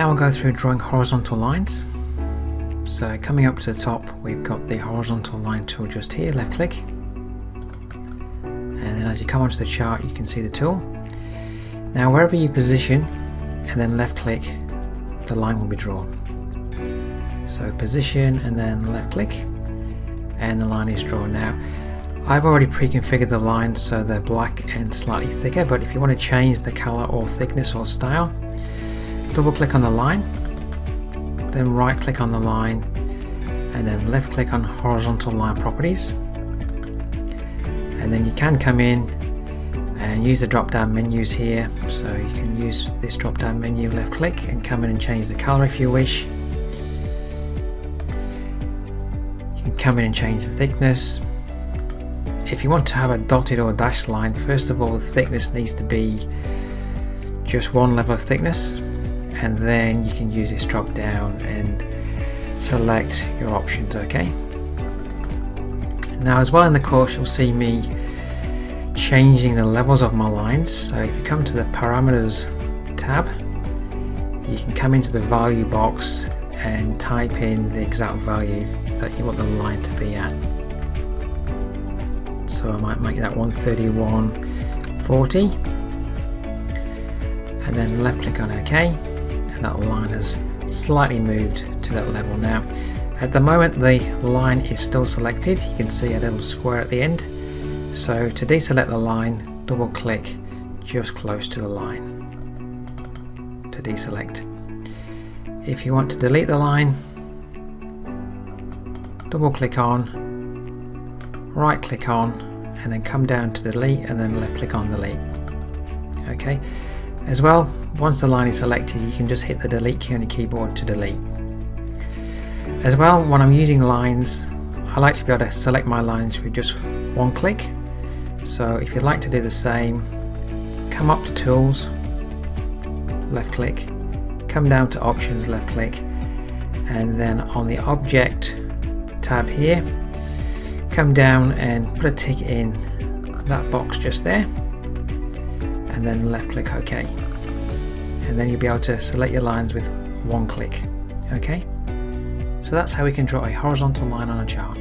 Now we'll go through drawing horizontal lines. So coming up to the top, we've got the horizontal line tool just here, left click. And then as you come onto the chart, you can see the tool. Now wherever you position and then left click, the line will be drawn. So position and then left click, and the line is drawn. Now I've already pre-configured the lines so they're black and slightly thicker, but if you want to change the color or thickness or style, double click on the line, then right click on the line, and then left click on horizontal line properties. And then you can come in and use the drop down menus here. So you can use this drop down menu, left click, and come in and change the color if you wish. You can come in and change the thickness. If you want to have a dotted or dashed line, first of all the thickness needs to be just one level of thickness, and then you can use this drop down and select your options. Okay. Now as well in the course you'll see me changing the levels of my lines. So if you come to the parameters tab, you can come into the value box and type in the exact value that you want the line to be at. So I might make that 131.40, and then left click on OK, and that line has slightly moved to that level. Now at the moment the line is still selected. You can see a little square at the end. So to deselect the line, double click just close to the line to deselect. If you want to delete the line, double click on, right click on, and then come down to delete, and then left click on delete. Okay. As well, once the line is selected, you can just hit the delete key on your keyboard to delete. As well, when I'm using lines, I like to be able to select my lines with just one click. So if you'd like to do the same, come up to tools, left click, come down to options, left click, and then on the object tab here, come down and put a tick in that box just there, and then left click OK, and then you'll be able to select your lines with one click. Okay, so that's how we can draw a horizontal line on a chart.